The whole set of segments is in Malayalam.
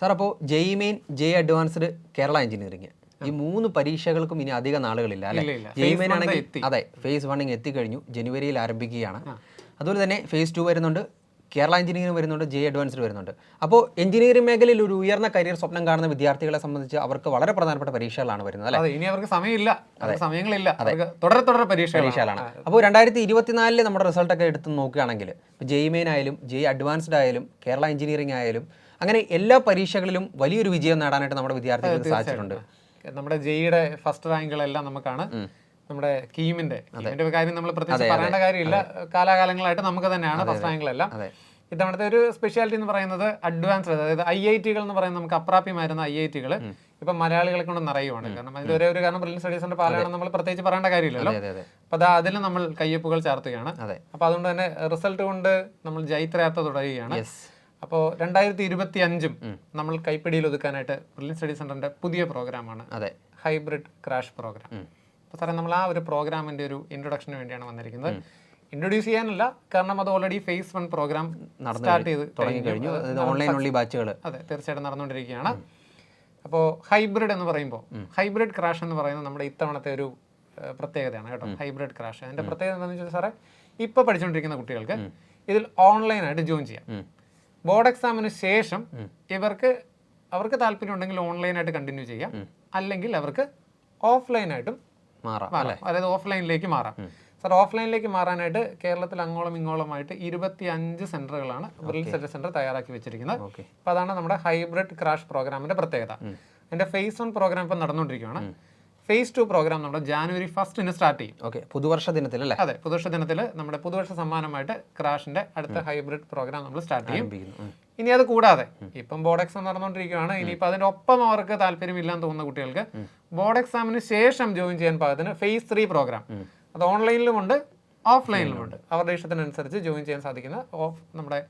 സാർ, അപ്പോൾ JEE main, JEE advanced, Kerala engineering, ഈ 3 പരീക്ഷകൾക്കും ഇനി അധിക നാളുകളില്ല അല്ലേ? ജെഇ മെയിൻ ആണെങ്കിൽ അതെ, ഫേസ് 1 എത്തിക്കഴിഞ്ഞു, ജനുവരിയിൽ ആരംഭിക്കുകയാണ്. അതുപോലെ തന്നെ ഫേസ് 2 വരുന്നുണ്ട്, കേരള എഞ്ചിനീയറിംഗ് വരുന്നുണ്ട്, ജെഇ അഡ്വാൻസ്ഡ് വരുന്നുണ്ട്. അപ്പോൾ എഞ്ചിനീയറിംഗ് മേഖലയിൽ ഒരു ഉയർന്ന കരിയർ സ്വപ്നം കാണുന്ന വിദ്യാർത്ഥികളെ സംബന്ധിച്ച് അവർക്ക് വളരെ പ്രധാനപ്പെട്ട പരീക്ഷകളാണ് വരുന്നത് അല്ലേ? ഇനി അവർക്ക് സമയമില്ല, സമയങ്ങളില്ല, തുടരെ പരീക്ഷകളാണ്. അപ്പോൾ 2024 നമ്മുടെ റിസൾട്ടൊക്കെ എടുത്ത് നോക്കുകയാണെങ്കിൽ ജെഇ മെയിൻ ആയാലും ജെഇ അഡ്വാൻസ്ഡ് ആയാലും കേരള എഞ്ചിനീയറിംഗ് ആയാലും അങ്ങനെ എല്ലാ പരീക്ഷകളിലും വലിയൊരു വിജയം നേടാനായിട്ട് നമ്മുടെ വിദ്യാർത്ഥികൾക്ക് സാധിച്ചിട്ടുണ്ട്. നമ്മുടെ ജെഇയുടെ ഫസ്റ്റ് റാങ്കുകളെല്ലാം നമുക്കാണ്. നമ്മുടെ കീമിന്റെ കാര്യം നമ്മൾ പ്രത്യേകിച്ച് പറയേണ്ട കാര്യമില്ല, കാലാകാലങ്ങളായിട്ട് നമുക്ക് തന്നെയാണ് ഫസ്റ്റ് റാങ്കുകളെല്ലാം. ഇത്തവണത്തെ ഒരു സ്പെഷ്യാലിറ്റി എന്ന് പറയുന്നത് അഡ്വാൻസ്ഡ്, അതായത് IIT എന്ന് പറയുന്നത് നമുക്ക് അപ്രാപ്യമായിരുന്ന IIT ഇപ്പൊ മലയാളികളെ കൊണ്ട് നിറയുവാണ്. കാരണം അതിന്റെ ഒരേ ഒരു കാരണം ബ്രില്യൻറ്റ് സ്റ്റഡീസിന്റെ പാലാണെന്ന് നമ്മൾ പ്രത്യേകിച്ച് പറയേണ്ട കാര്യമില്ലല്ലോ. അപ്പൊ അതിൽ നമ്മൾ കയ്യൊപ്പുകൾ ചേർത്തുകയാണ്. അപ്പൊ അതുകൊണ്ട് തന്നെ റിസൾട്ട് കൊണ്ട് നമ്മൾ ജൈത്രയാത്ര തുടരുകയാണ്. അപ്പോൾ 2025 നമ്മൾ കൈപ്പിടിയിൽ ഒതുക്കാനായിട്ട് ബ്രില്യൻറ്റ് സ്റ്റഡി സെന്ററിന്റെ പുതിയ പ്രോഗ്രാമാണ് ഹൈബ്രിഡ് ക്രാഷ് പ്രോഗ്രാം. അപ്പോൾ സാറേ, നമ്മൾ ആ ഒരു പ്രോഗ്രാമിന്റെ ഒരു ഇൻട്രൊഡക്ഷന് വേണ്ടിയാണ് വന്നിരിക്കുന്നത്. ഇൻട്രൊഡ്യൂസ് ചെയ്യാനല്ല, കാരണം അത് ഓൾറെഡി ഫേസ് 1 പ്രോഗ്രാം സ്റ്റാർട്ട് ചെയ്ത് തുടങ്ങി കഴിഞ്ഞു. ഓൺലൈൻ ഓൺലി ബാച്ചുകൾ തീർച്ചയായിട്ടും നടന്നുകൊണ്ടിരിക്കുകയാണ്. അപ്പോൾ ഹൈബ്രിഡ് എന്ന് പറയുമ്പോൾ, ഹൈബ്രിഡ് ക്രാഷ് എന്ന് പറയുന്നത് നമ്മുടെ ഇത്തവണത്തെ ഒരു പ്രത്യേകതയാണ് കേട്ടോ. ഹൈബ്രിഡ് ക്രാഷ് അതിന്റെ പ്രത്യേകത എന്താണെന്ന് വെച്ചാൽ സാറേ, ഇപ്പോൾ പഠിച്ചുകൊണ്ടിരിക്കുന്ന കുട്ടികൾക്ക് ഇതിൽ ഓൺലൈനായിട്ട് ജോയിൻ ചെയ്യാം. ബോർഡ് എക്സാമിന് ശേഷം അവർക്ക് താല്പര്യം ഉണ്ടെങ്കിൽ ഓൺലൈനായിട്ട് കണ്ടിന്യൂ ചെയ്യാം, അല്ലെങ്കിൽ അവർക്ക് ഓഫ്ലൈനായിട്ടും മാറാം, അതായത് ഓഫ്ലൈനിലേക്ക് മാറാം. സാർ, ഓഫ്ലൈനിലേക്ക് മാറാനായിട്ട് കേരളത്തിൽ അങ്ങോളം ഇങ്ങോളമായിട്ട് 25 സെന്ററുകളാണ് ബ്രില്യൻറ്റ് സ്റ്റഡി സെന്റർ തയ്യാറാക്കി വെച്ചിരിക്കുന്നത്. അപ്പോൾ അതാണ് നമ്മുടെ ഹൈബ്രിഡ് ക്രാഷ് പ്രോഗ്രാമിന്റെ പ്രത്യേകത. അതിന്റെ ഫേസ് 1 പ്രോഗ്രാം ഇപ്പം നടന്നുകൊണ്ടിരിക്കുകയാണ്. ഫേസ് 2 പ്രോഗ്രാം നമ്മുടെ ജാനുവരി 1 സ്റ്റാർട്ട് ചെയ്യും. പുതുവർഷ ദിനത്തിൽ അല്ലേ? അതെ, പുതുവർഷ ദിനത്തിൽ നമ്മുടെ പുതുവർഷ സമ്മാനമായിട്ട് ക്രാഷിന്റെ അടുത്ത ഹൈബ്രിഡ് പ്രോഗ്രാം നമ്മൾ സ്റ്റാർട്ട് ചെയ്യും. ഇനി അത് കൂടാതെ ഇപ്പം ബോർഡ് എക്സാം നടന്നുകൊണ്ടിരിക്കുകയാണ്. ഇനിയിപ്പോൾ അതിന്റെ ഒപ്പം അവർക്ക് താല്പര്യമില്ലാന്ന് തോന്നുന്ന കുട്ടികൾക്ക് ബോർഡ് എക്സാമിന് ശേഷം ജോയിൻ ചെയ്യാൻ പാകത്തിന് ഫേസ് 3 പ്രോഗ്രാം, അത് ഓൺലൈനിലുമുണ്ട് ഓഫ്ലൈനിലുമുണ്ട്, അവരുടെ ഇഷ്ടത്തിനനുസരിച്ച് ജോയിൻ ചെയ്യാൻ സാധിക്കുന്ന നമ്മുടെ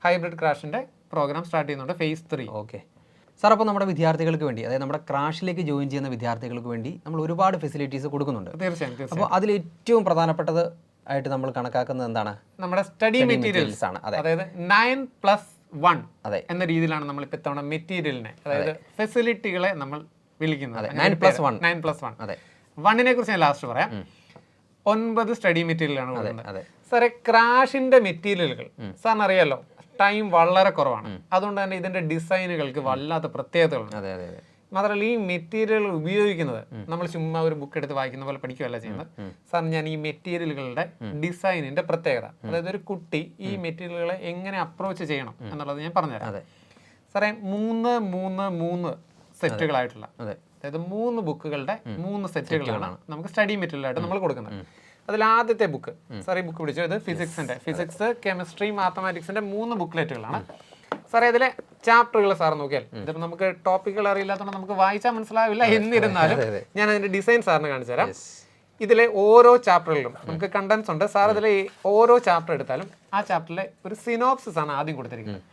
ഹൈബ്രിഡ് ക്രാഷിന്റെ പ്രോഗ്രാം സ്റ്റാർട്ട് ചെയ്യുന്നുണ്ട്, ഫേസ് 3. ഓക്കെ സാർ, അപ്പോൾ നമ്മുടെ വിദ്യാർത്ഥികൾക്ക് വേണ്ടി, അതായത് നമ്മുടെ ക്രാഷിലേക്ക് ജോയിൻ ചെയ്യുന്ന വിദ്യാർത്ഥികൾക്ക് വേണ്ടി നമ്മൾ ഒരുപാട് ഫെസിലിറ്റീസ് കൊടുക്കുന്നുണ്ട്. തീർച്ചയായും. അപ്പോൾ അതിൽ ഏറ്റവും പ്രധാനപ്പെട്ടത് ആയിട്ട് നമ്മൾ കണക്കാക്കുന്നത് എന്താണ്? നമ്മുടെ സ്റ്റഡി മെറ്റീരിയൽസ് ആണ്. അതായത് 9+1 എന്ന രീതിയിലാണ് നമ്മൾ ഇപ്പോൾ ഇത്തവണ മെറ്റീരിയലിനെ, അതായത് ഫെസിലിറ്റികളെ നമ്മൾ വിളിക്കുന്നത്. 9+1. അതെ, 1നെ കുറിച്ച് ഞാൻ ലാസ്റ്റ് പറയാം. 9 സ്റ്റഡി മെറ്റീരിയലാണ് കൊടുക്കുന്നത്. സാറേ, ക്രാഷിന്റെ മെറ്റീരിയലുകൾ സാറിന് അറിയാലോ, ടൈം വളരെ കുറവാണ്. അതുകൊണ്ട് തന്നെ ഇതിന്റെ ഡിസൈനുകൾക്ക് വല്ലാത്ത പ്രത്യേകതകളുണ്ട്. മാത്രമല്ല, ഈ മെറ്റീരിയൽ ഉപയോഗിക്കുന്നത് നമ്മൾ ചുമ്മാ ഒരു ബുക്ക് എടുത്ത് വായിക്കുന്ന പോലെ പഠിക്കുകയല്ല ചെയ്യുന്നത്. സാർ, ഞാൻ ഈ മെറ്റീരിയലുകളുടെ ഡിസൈനിന്റെ പ്രത്യേകത, അതായത് ഒരു കുട്ടി ഈ മെറ്റീരിയലുകളെ എങ്ങനെ അപ്രോച്ച് ചെയ്യണം എന്നുള്ളത് ഞാൻ പറഞ്ഞുതരാം. സാറേ, 3 സെറ്റുകളായിട്ടുള്ള, അതായത് 3 ബുക്കുകളുടെ 3 സെറ്റുകളാണ് നമുക്ക് സ്റ്റഡി മെറ്റീരിയലായിട്ട് നമ്മൾ കൊടുക്കുന്നത്. അതിൽ ആദ്യത്തെ ബുക്ക്, സാർ ഈ ബുക്ക് പിടിച്ചു, ഇത് ഫിസിക്സ്, കെമിസ്ട്രി, മാത്തമാറ്റിക്സിന്റെ 3 ബുക്ക്ലെറ്റുകളാണ്. സാറേ, ഇതിലെ ചാപ്റ്ററുകൾ സാർ നോക്കിയാൽ, ഇതിപ്പോൾ നമുക്ക് ടോപ്പിക്കുകൾ അറിയില്ലാത്തതുകൊണ്ട് നമുക്ക് വായിച്ചാൽ മനസ്സിലാവില്ല. എന്നിരുന്നാലും ഞാൻ അതിന്റെ ഡിസൈൻ സാറിന് കാണിച്ചു തരാം. ഇതിലെ ഓരോ ചാപ്റ്ററുകളിലും നമുക്ക് കണ്ടൻസ് ഉണ്ട്. സാർ ഇതിലെ ഓരോ ചാപ്റ്റർ എടുത്താലും ആ ചാപ്റ്ററിലെ ഒരു സിനോപ്സിസ് ആണ് ആദ്യം കൊടുത്തിരിക്കുന്നത്.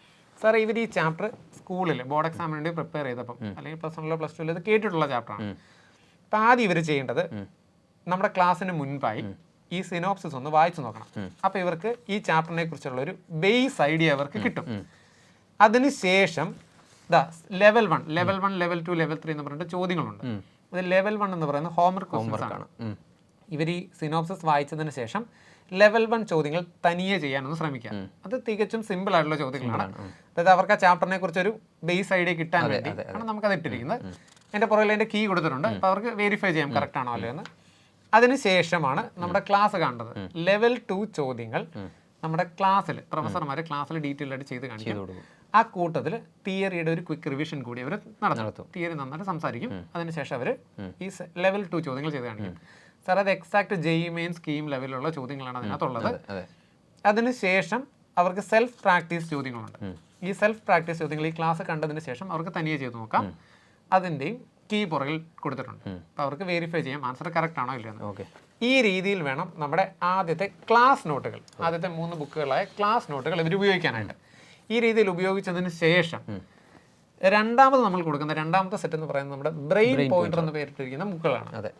സാർ, ഇവർ ഈ ചാപ്റ്റർ സ്കൂളിൽ ബോർഡ് എക്സാമിന് വേണ്ടി പ്രിപ്പയർ ചെയ്തപ്പം, അല്ലെങ്കിൽ +1 +2 ഇത് കേട്ടിട്ടുള്ള ചാപ്റ്ററാണ്. അപ്പം ആദ്യം ഇവർ ചെയ്യേണ്ടത്, നമ്മുടെ ക്ലാസ്സിന് മുൻപായി ഈ സിനോപ്സിസ് ഒന്ന് വായിച്ചു നോക്കണം. അപ്പൊ ഇവർക്ക് ഈ ചാപ്റ്ററിനെ കുറിച്ചുള്ള ഒരു ബേസ് ഐഡിയ അവർക്ക് കിട്ടും. അതിനുശേഷം ലെവൽ 1, ലെവൽ 2, ലെവൽ 3 എന്ന് പറഞ്ഞിട്ട് ചോദ്യങ്ങളുണ്ട്. ഇത് ലെവൽ 1 എന്ന് പറയുന്നത് ഹോംവർക്ക് ആണ്. ഇവർ ഈ സിനോപ്സിസ് വായിച്ചതിന് ശേഷം ലെവൽ 1 ചോദ്യങ്ങൾ തനിയെ ചെയ്യാനൊന്ന് ശ്രമിക്കുക. അത് തികച്ചും സിമ്പിൾ ആയിട്ടുള്ള ചോദ്യങ്ങളാണ്. അതായത് അവർക്ക് ആ ചാപ്റ്ററിനെ കുറിച്ചൊരു ബേസ് ഐഡിയ കിട്ടാൻ വേണ്ടി ആണ് നമുക്കത് ഇട്ടിരിക്കുന്നത്. അതിന്റെ പുറകിൽ അതിന്റെ കീ കൊടുത്തിട്ടുണ്ട്. അപ്പൊ അവർക്ക് വെരിഫൈ ചെയ്യാം കറക്റ്റ് ആണോ അല്ലയോ എന്ന്. അതിനുശേഷമാണ് നമ്മുടെ ക്ലാസ് കാണുന്നത്. ലെവൽ 2 ചോദ്യങ്ങൾ നമ്മുടെ ക്ലാസ്സിൽ പ്രൊഫസർമാർ ക്ലാസ്സിൽ ഡീറ്റെയിൽ ആയിട്ട് ചെയ്ത് കാണിക്കും. ആ കൂട്ടത്തിൽ തിയറിയുടെ ഒരു ക്വിക്ക് റിവിഷൻ കൂടി അവർ നടത്തും. തിയറി നന്നായിട്ട് സംസാരിക്കും. അതിനുശേഷം അവർ ഈ ലെവൽ 2 ചോദ്യങ്ങൾ ചെയ്ത് കാണിക്കും. സാർ, അത് എക്സാക്ട് ജെഇ മെയിൻ സ്കീം ലെവലിലുള്ള ചോദ്യങ്ങളാണ് അതിനകത്തുള്ളത്. അതിനുശേഷം അവർക്ക് സെൽഫ് പ്രാക്ടീസ് ചോദ്യങ്ങളുണ്ട്. ഈ സെൽഫ് പ്രാക്ടീസ് ചോദ്യങ്ങൾ ഈ ക്ലാസ് കണ്ടതിന് ശേഷം അവർക്ക് തനിയെ ചെയ്ത് നോക്കാം. അതിൻ്റെയും കീ പുറകിൽ കൊടുത്തിട്ടുണ്ട്. അപ്പോൾ അവർക്ക് വെരിഫൈ ചെയ്യാം ആൻസർ കറക്റ്റ് ആണോ ഇല്ലയെന്ന്. ഈ രീതിയിൽ വേണം നമ്മുടെ ആദ്യത്തെ ക്ലാസ് നോട്ടുകൾ, ആദ്യത്തെ 3 ബുക്കുകളായ ക്ലാസ് നോട്ടുകൾ ഇവർ ഉപയോഗിക്കാനായിട്ട്. ഈ രീതിയിൽ ഉപയോഗിച്ചതിന് ശേഷം രണ്ടാമത് നമ്മൾ കൊടുക്കുന്ന രണ്ടാമത്തെ സെറ്റ് എന്ന് പറയുന്നത് നമ്മുടെ ബ്രെയിൻ പോയിന്റർ എന്ന് പേരിട്ടിരിക്കുന്ന ബുക്കുകളാണ്.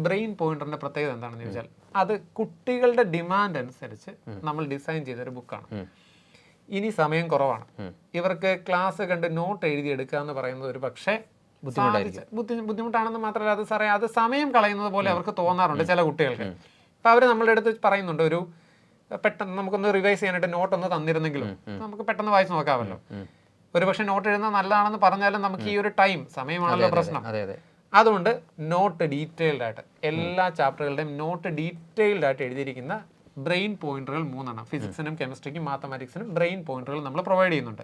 ബ്രെയിൻ പോയിന്ററിന്റെ പ്രത്യേകത എന്താണെന്ന് ചോദിച്ചാൽ, അത് കുട്ടികളുടെ ഡിമാൻഡ് അനുസരിച്ച് നമ്മൾ ഡിസൈൻ ചെയ്തൊരു ബുക്കാണ്. ഇനി സമയം കുറവാണ്. ഇവർക്ക് ക്ലാസ് കണ്ട് നോട്ട് എഴുതിയെടുക്കുക എന്ന് പറയുന്നത് ഒരു പക്ഷേ ബുദ്ധിമുട്ടാണെന്ന് മാത്രമല്ല, അത് സാറേ അത് സമയം കളയുന്നത് പോലെ അവർക്ക് തോന്നാറുണ്ട് ചില കുട്ടികൾക്ക്. അപ്പം അവർ നമ്മളുടെ അടുത്ത് പറയുന്നുണ്ട്, ഒരു പെട്ടെന്ന് നമുക്കൊന്ന് റിവൈസ് ചെയ്യാനായിട്ട് നോട്ട് ഒന്ന് തന്നിരുന്നെങ്കിലും നമുക്ക് പെട്ടെന്ന് വായിച്ച് നോക്കാമല്ലോ. ഒരുപക്ഷെ നോട്ട് എഴുതുന്നത് നല്ലതാണെന്ന് പറഞ്ഞാലും നമുക്ക് ഈ ഒരു സമയമാണല്ലോ പ്രശ്നം. അതുകൊണ്ട് നോട്ട് ഡീറ്റെയിൽഡ് ആയിട്ട് എല്ലാ ചാപ്റ്ററുകളുടെയും നോട്ട് ഡീറ്റെയിൽഡ് ആയിട്ട് എഴുതിയിരിക്കുന്ന ബ്രെയിൻ പോയിന്റുകൾ 3 ഫിസിക്സിനും കെമിസ്ട്രിക്കും മാത്തമാറ്റിക്സിനും ബ്രെയിൻ പോയിന്റുകൾ നമ്മൾ പ്രൊവൈഡ് ചെയ്യുന്നുണ്ട്.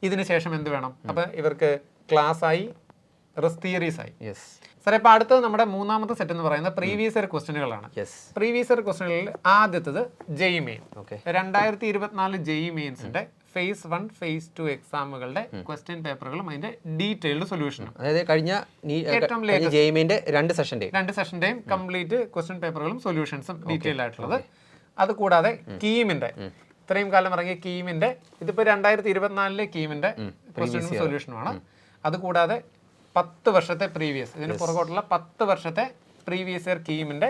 ഇതിന് ശേഷം എന്ത് വേണം? അപ്പം ഇവർക്ക് ക്ലാസ് ആയി, റിസ്ക് തിയറീസ് ആയി. സാറേ ഇപ്പം അടുത്തത് നമ്മുടെ മൂന്നാമത്തെ സെറ്റ് എന്ന് പറയുന്നത് പ്രീവിയസ് ഇയർ ക്വസ്റ്റ്യനുകളാണ്. പ്രീവിയസ് ഇയർ ക്വസ്റ്റ്യനുകളിൽ ആദ്യത്തത് JEE മെയിൻ. 2024 JEE മെയിൻസിന്റെ phase 1 phase 2 എക്സാമുകളുടെ ക്വസ്റ്റ്യൻ പേപ്പറുകളും അതിന്റെ ഡീറ്റെയിൽഡ് സൊല്യൂഷനും, അതായത് കഴിഞ്ഞ രണ്ട് സെഷന്റെയും കംപ്ലീറ്റ് ക്വസ്റ്റ്യൻ പേപ്പറുകളും സൊല്യൂഷൻസും ഡീറ്റെയിൽ ആയിട്ടുള്ളത്. അതുകൂടാതെ കീമിന്റെ ഇത്രയും കാലം ഇറങ്ങിയ കീമിന്റെ, ഇതിപ്പോ 2024 കീമിന്റെ ക്വസ്റ്റ്യനും സൊല്യൂഷനുമാണ്. അതുകൂടാതെ 10 വർഷത്തെ പ്രീവിയസ്, ഇതിന് പുറകോട്ടുള്ള 10 വർഷത്തെ പ്രീവിയസ് ഇയർ കീമിന്റെ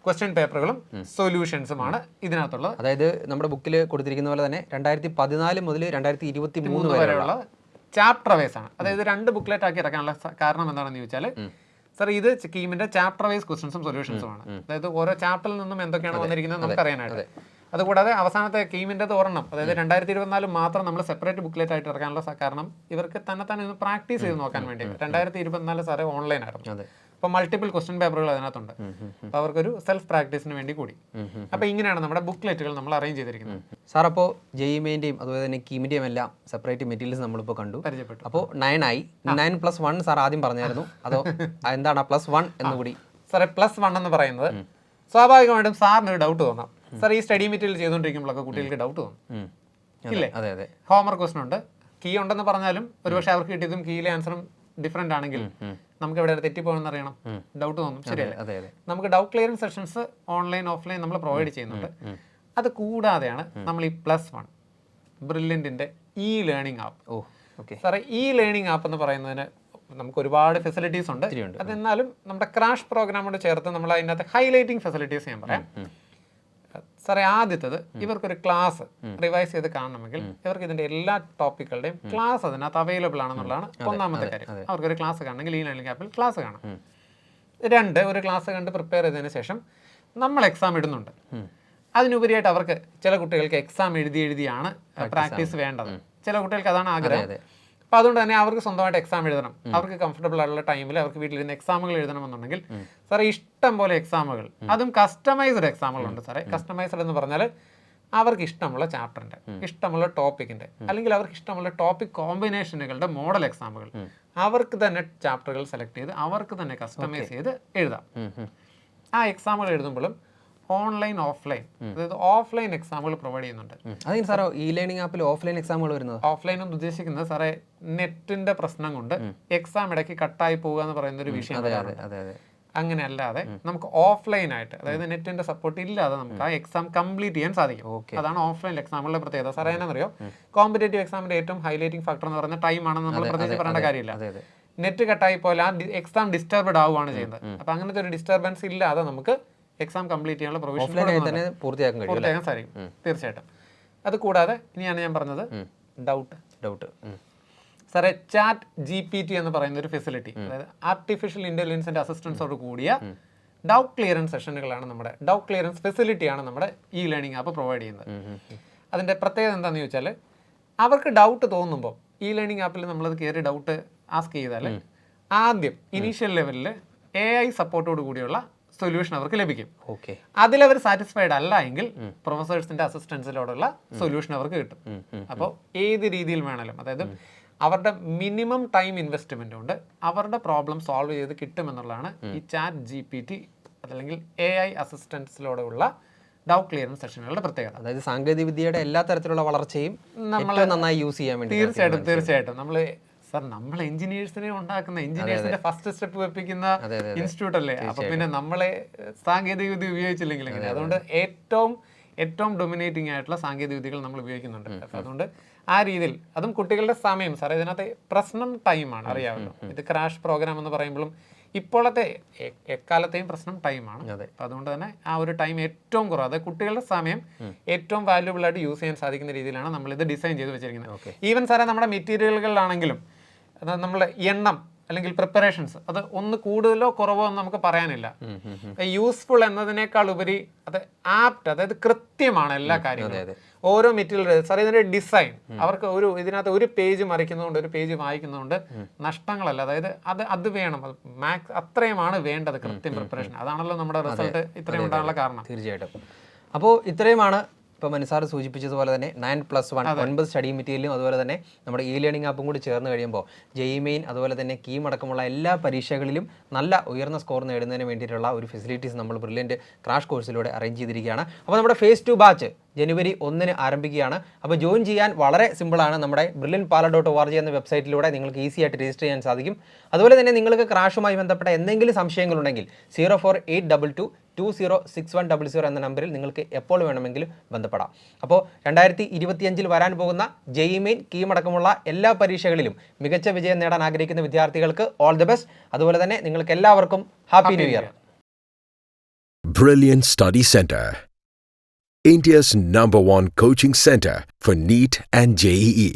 ക്വസ്റ്റ്യൻ പേപ്പറുകളും സൊല്യൂഷൻസുമാണ് ഇതിനകത്തുള്ളത്. അതായത് നമ്മുടെ ബുക്കിൽ കൊടുത്തിരിക്കുന്ന പോലെ തന്നെ 2014 മുതൽ 2023 വരെയുള്ള ചാപ്റ്റർ വൈസ് ആണ്. അതായത് 2 ബുക്ക്ലെറ്റ് ആക്കി ഇറക്കാനുള്ള കാരണം എന്താണെന്ന് ചോദിച്ചാൽ, സാർ ഇത് കീമിന്റെ ചാപ്റ്റർ വൈസ് ക്വസ്റ്റ്യൻസും സൊല്യൂഷൻസുമാണ്. അതായത് ഓരോ ചാപ്റ്ററിൽ നിന്നും എന്തൊക്കെയാണ് വന്നിരിക്കുന്നത് നമുക്ക് അറിയാനായിട്ട്. അതുകൂടാതെ അവസാനത്തെ കീമിൻ്റെ ഓർണം, അതായത് 2024 മാത്രം നമ്മൾ സെപ്പറേറ്റ് ബുക്ക്ലെറ്റ് ആയിട്ട് ഇറക്കാനുള്ള കാരണം ഇവർക്ക് തന്നെ ഒന്ന് പ്രാക്ടീസ് ചെയ്ത് നോക്കാൻ വേണ്ടി. 2024 സാറേ ഓൺലൈൻ ആയിരുന്നു. അപ്പോൾ മൾട്ടിപ്പിൾ ക്വസ്റ്റ്യൻ പേപ്പറുകൾ അതിനകത്തുണ്ട്. അപ്പോൾ അവർക്കൊരു സെൽഫ് പ്രാക്ടീസിന് വേണ്ടി കൂടി. അപ്പോൾ ഇങ്ങനെയാണ് നമ്മുടെ ബുക്ക്ലെറ്റുകൾ നമ്മൾ അറേഞ്ച് ചെയ്തിരിക്കുന്നത്. സാർ അപ്പോൾ JEE മെയിൻ്റെയും അതുപോലെ തന്നെ കീമിൻ്റെയും എല്ലാം സെപ്പറേറ്റ് മെറ്റീരിയൽസ് നമ്മളിപ്പോൾ കണ്ടു, പരിചയപ്പെട്ടു. അപ്പോൾ 9 ആയി. 9+1 സാർ ആദ്യം പറഞ്ഞായിരുന്നു, അതോ എന്താണ് +1 എന്നുകൂടി? സാറേ +1 എന്ന് പറയുന്നത് സ്വാഭാവികമായിട്ടും സാറിന് ഒരു ഡൗട്ട് തോന്നാം. സാർ ഈ സ്റ്റഡി മെറ്റീരിയൽ ചെയ്തുകൊണ്ടിരിക്കുമ്പോഴൊക്കെ കുട്ടികൾക്ക് ഡൗട്ട് തോന്നും, ഇല്ലേ? ഹോംവർക്ക് ക്വസ്റ്റൻ ഉണ്ട്, കീ ഉണ്ടെന്ന് പറഞ്ഞാലും ഒരുപക്ഷെ അവർക്ക് കിട്ടിയതും കീയിലെ ആൻസറും ഡിഫറെന്റ് ആണെങ്കിൽ നമുക്ക് എവിടെ തെറ്റിപ്പോകണമെന്ന് അറിയണം, ഡൗട്ട് തോന്നും. ശരിയല്ലേ? നമുക്ക് doubt clearing sessions online offline നമ്മൾ പ്രൊവൈഡ് ചെയ്യുന്നുണ്ട്. അത് കൂടാതെയാണ് നമ്മൾ ഈ +1 ബ്രില്യൻറ്റിന്റെ ലേണിംഗ് ആപ്പ്. സാറേ ലേണിംഗ് ആപ്പ് എന്ന് പറയുന്നതിന് നമുക്ക് ഒരുപാട് ഫെസിലിറ്റീസ് ഉണ്ട്. അതെന്നാലും നമ്മുടെ ക്രാഷ് പ്രോഗ്രാമോട് ചേർത്ത് നമ്മൾ അതിനകത്ത് ഹൈലൈറ്റിംഗ് ഫെസിലിറ്റീസ് ഞാൻ പറയാം. സാറേ ആദ്യത്തത്, ഇവർക്കൊരു ക്ലാസ് റിവൈസ് ചെയ്ത് കാണണമെങ്കിൽ ഇവർക്ക് ഇതിന്റെ എല്ലാ ടോപ്പിക്കുകളുടെയും ക്ലാസ് അതിനകത്ത് അവൈലബിൾ ആണെന്നുള്ളതാണ് ഒന്നാമത്തെ കാര്യം. അവർക്കൊരു ക്ലാസ് കാണണമെങ്കിൽ ഈ ലേണിംഗ് ആപ്പിൽ ക്ലാസ് കാണാം. 2, ഒരു ക്ലാസ് കണ്ട് പ്രിപ്പയർ ചെയ്തതിന് ശേഷം നമ്മൾ എക്സാം ഇടുന്നുണ്ട്. അതിനുപരിയായിട്ട് അവർക്ക് ചില കുട്ടികൾക്ക് എക്സാം എഴുതിയാണ് പ്രാക്ടീസ് വേണ്ടത്. ചില കുട്ടികൾക്ക് അതാണ് ആഗ്രഹം. അപ്പോൾ അതുകൊണ്ട് തന്നെ അവർക്ക് സ്വന്തമായിട്ട് എക്സാം എഴുതണം, അവർക്ക് കംഫർട്ടബിൾ ആയിട്ടുള്ള ടൈമിൽ അവർക്ക് വീട്ടിലിരുന്ന് എക്സാമുകൾ എഴുതണമെന്നുണ്ടെങ്കിൽ സാറേ ഇഷ്ടം പോലെ എക്സാമുകൾ, അതും കസ്റ്റമൈസ്ഡ് എക്സാമുകളുണ്ട്. സാറേ കസ്റ്റമൈസ്ഡ് എന്ന് പറഞ്ഞാൽ അവർക്ക് ഇഷ്ടമുള്ള ചാപ്റ്ററിൻ്റെ, ഇഷ്ടമുള്ള ടോപ്പിക്കിൻ്റെ, അല്ലെങ്കിൽ അവർക്ക് ഇഷ്ടമുള്ള ടോപ്പിക് കോമ്പിനേഷനുകളുടെ മോഡൽ എക്സാമുകൾ അവർക്ക് തന്നെ ചാപ്റ്ററുകൾ സെലക്ട് ചെയ്ത് അവർക്ക് തന്നെ കസ്റ്റമൈസ് ചെയ്ത് എഴുതാം. ആ എക്സാമുകൾ എഴുതുമ്പോഴും ഓൺലൈൻ ഓഫ്ലൈൻ, അതായത് ഓഫ്ലൈൻ എക്സാമുകൾ പ്രൊവൈഡ് ചെയ്യുന്നുണ്ട്. അതെ സാറേ, ലേണിംഗ് ആപ്പിൽ ഓഫ്ലൈൻ എക്സാമുകൾ വരുന്നത്. ഓഫ്ലൈൻ എന്ന് ഉദ്ദേശിക്കുന്നത് സാറേ നെറ്റിന്റെ പ്രശ്നം കൊണ്ട് എക്സാം ഇടയ്ക്ക് കട്ടായി പോകുക എന്ന് പറയുന്ന ഒരു വിഷയം. അങ്ങനെ അല്ലാതെ നമുക്ക് ഓഫ്ലൈൻ ആയിട്ട്, അതായത് നെറ്റിന്റെ സപ്പോർട്ട് ഇല്ലാതെ നമുക്ക് ആ എക്സാം കംപ്ലീറ്റ് ചെയ്യാൻ സാധിക്കും. അതാണ് ഓഫ്ലൈൻ എക്സാമുകളുടെ പ്രത്യേകത. സാറേ എന്നറിയോ, കോമ്പറ്റേറ്റീവ് എക്സാമിന്റെ ഏറ്റവും ഹൈലൈറ്റിംഗ് ഫാക്ടർ എന്ന് പറയുന്ന ടൈം ആണെന്ന് നമ്മൾ പ്രത്യേകിച്ച് പറയേണ്ട കാര്യമില്ല. നെറ്റ് കട്ടായി പോലെ ആ എക്സാം ഡിസ്റ്റർബ്ഡ് ആവുകയാണ് ചെയ്യുന്നത്. അപ്പൊ അങ്ങനത്തെ ഒരു ഡിസ്റ്റർബൻസ് ഇല്ലാതെ നമുക്ക് എക്സാം കംപ്ലീറ്റ് ചെയ്യാനുള്ള പ്രൊവിഷൻ പൂർത്തിയാക്കാൻ സാധിക്കും തീർച്ചയായിട്ടും. അത് കൂടാതെ ഇനിയാണ് ഞാൻ പറഞ്ഞത് ഡൗട്ട്. സാറേ ChatGPT എന്ന് പറയുന്ന ഒരു ഫെസിലിറ്റി, അതായത് ആർട്ടിഫിഷ്യൽ ഇന്റലിജൻസിന്റെ അസിസ്റ്റൻസോട് കൂടിയ ഡൗട്ട് ക്ലിയറൻസ് സെഷനുകളാണ് നമ്മുടെ ഡൗട്ട് ക്ലിയറൻസ് ഫെസിലിറ്റിയാണ് നമ്മുടെ ലേണിംഗ് ആപ്പ് പ്രൊവൈഡ് ചെയ്യുന്നത്. അതിന്റെ പ്രത്യേകത എന്താണെന്ന് ചോദിച്ചാൽ, അവർക്ക് ഡൗട്ട് തോന്നുമ്പോൾ ലേണിംഗ് ആപ്പിൽ നമ്മളത് കയറി ഡൗട്ട് ആസ്ക് ചെയ്താൽ ആദ്യം ഇനീഷ്യൽ ലെവലിൽ AI സപ്പോർട്ടോട് കൂടിയുള്ള സൊല്യൂഷൻ അവർക്ക് ലഭിക്കും. അതിലവർ സാറ്റിസ്ഫൈഡ് അല്ല എങ്കിൽ പ്രൊഫസേഴ്സിന്റെ അസിസ്റ്റൻസിലോടുള്ള സൊല്യൂഷൻ അവർക്ക് കിട്ടും. അപ്പോൾ ഏത് രീതിയിൽ വേണമല്ലോ, അതായത് അവരുടെ മിനിമം ടൈം ഇൻവെസ്റ്റ്മെന്റ് കൊണ്ട് അവരുടെ പ്രോബ്ലം സോൾവ് ചെയ്ത് കിട്ടുമെന്നുള്ളതാണ് ഈ ChatGPT അല്ലെങ്കിൽ AI അസിസ്റ്റൻസിലോടുള്ള ഡൗട്ട് ക്ലിയറൻസ് സെഷനുകളുടെ പ്രത്യേകത. അതായത് സാങ്കേതിക വിദ്യയുടെ എല്ലാ തരത്തിലുള്ള വളർച്ചയും നമ്മൾ നന്നായി യൂസ് ചെയ്യാൻ വേണ്ടി. തീർച്ചയായിട്ടും നമ്മൾ എഞ്ചിനീയേഴ്സിനെ ഉണ്ടാക്കുന്ന, എഞ്ചിനീയേഴ്സിന്റെ ഫസ്റ്റ് സ്റ്റെപ്പ് വെപ്പിക്കുന്ന ഇൻസ്റ്റിറ്റ്യൂട്ട് അല്ലേ. അപ്പൊ പിന്നെ നമ്മളെ സാങ്കേതിക വിദ്യ ഉപയോഗിച്ചില്ലെങ്കിൽ എങ്ങനെ? അതുകൊണ്ട് ഏറ്റവും ഡൊമിനേറ്റിംഗ് ആയിട്ടുള്ള സാങ്കേതിക വിദ്യകൾ നമ്മൾ ഉപയോഗിക്കുന്നുണ്ട്. അതുകൊണ്ട് ആ രീതിയിൽ, അതും കുട്ടികളുടെ സമയം സാറേ ഇതിനകത്ത് പ്രശ്നം ടൈമാണ് അറിയാമല്ലോ. ഇത് ക്രാഷ് പ്രോഗ്രാം എന്ന് പറയുമ്പോഴും ഇപ്പോഴത്തെ എക്കാലത്തെയും പ്രശ്നം ടൈമാണ്. അപ്പോൾ അതുകൊണ്ട് തന്നെ ആ ഒരു ടൈം ഏറ്റവും കുറവ്, അതായത് കുട്ടികളുടെ സമയം ഏറ്റവും വാല്യുബിൾ ആയിട്ട് യൂസ് ചെയ്യാൻ സാധിക്കുന്ന രീതിയിലാണ് നമ്മളിത് ഡിസൈൻ ചെയ്ത് വെച്ചിരിക്കുന്നത്. ഈവൻ സാറേ നമ്മുടെ മെറ്റീരിയലുകളിലാണെങ്കിലും നമ്മളെ എണ്ണം അല്ലെങ്കിൽ പ്രിപ്പറേഷൻസ് അത് ഒന്ന് കൂടുതലോ കുറവോ എന്ന് നമുക്ക് പറയാനില്ല. യൂസ്ഫുൾ എന്നതിനേക്കാൾ ഉപരി അത് ആപ്റ്റ്, അതായത് കൃത്യമാണ് എല്ലാ കാര്യങ്ങളും. ഓരോ മെറ്റീരിയൽ സാർ ഇതിന്റെ ഡിസൈൻ അവർക്ക് ഇതിനകത്ത് ഒരു പേജ് മറിക്കുന്നതുകൊണ്ട് ഒരു പേജ് വായിക്കുന്നതുകൊണ്ട് നഷ്ടങ്ങളല്ല. അതായത് അത് വേണം, മാക്സ് അത്രയുമാണ് വേണ്ടത്, കൃത്യം പ്രിപ്പറേഷൻ. അതാണല്ലോ നമ്മുടെ റിസൾട്ട് ഇത്രയും ഉണ്ടാകാനുള്ള കാരണം. തീർച്ചയായിട്ടും. അപ്പോൾ ഇത്രയുമാണ് ഇപ്പോൾ മനസാർ സൂചിപ്പിച്ചതുപോലെ തന്നെ 9+1 9 സ്റ്റഡി മെറ്റീരിയലും അതുപോലെ തന്നെ നമ്മുടെ ഇ ലേണിംഗ് ആപ്പും കൂടി ചേർന്ന് കഴിയുമ്പോൾ ജെഇ മെയിൻ അതുപോലെ തന്നെ കീം അടക്കമുള്ള എല്ലാ പരീക്ഷകളിലും നല്ല ഉയർന്ന സ്കോർ നേടുന്നതിന് വേണ്ടിയിട്ടുള്ള ഒരു ഫെസിലിറ്റീസ് നമ്മൾ ബ്രില്യൻറ്റ് ക്രാഷ് കോഴ്സിലൂടെ അറേഞ്ച് ചെയ്തിരിക്കുകയാണ്. അപ്പോൾ നമ്മുടെ ഫേസ് 2 ബാച്ച് ജനുവരി 1 ആരംഭിക്കുകയാണ്. അപ്പോൾ ജോയിൻ ചെയ്യാൻ വളരെ സിമ്പിളാണ്. നമ്മുടെ brilliantpala.org എന്ന വെബ്സൈറ്റിലൂടെ നിങ്ങൾക്ക് ഈസി ആയിട്ട് രജിസ്റ്റർ ചെയ്യാൻ സാധിക്കും. അതുപോലെ തന്നെ നിങ്ങൾക്ക് ക്രാഷുമായി ബന്ധപ്പെട്ട എന്തെങ്കിലും സംശയങ്ങളുണ്ടെങ്കിൽ 04822206100 എന്ന നമ്പറിൽ നിങ്ങൾക്ക് എപ്പോൾ വേണമെങ്കിലും ബന്ധപ്പെടാം. അപ്പോൾ 2025 വരാൻ പോകുന്ന ജെഇ മെയിൻ കീം അടക്കമുള്ള എല്ലാ പരീക്ഷകളിലും മികച്ച വിജയം നേടാൻ ആഗ്രഹിക്കുന്ന വിദ്യാർത്ഥികൾക്ക് ഓൾ ദി ബെസ്റ്റ്. അതുപോലെ തന്നെ നിങ്ങൾക്ക് എല്ലാവർക്കും happy new year. Brilliant Study Center, India's #1 coaching center for NEET and JEE.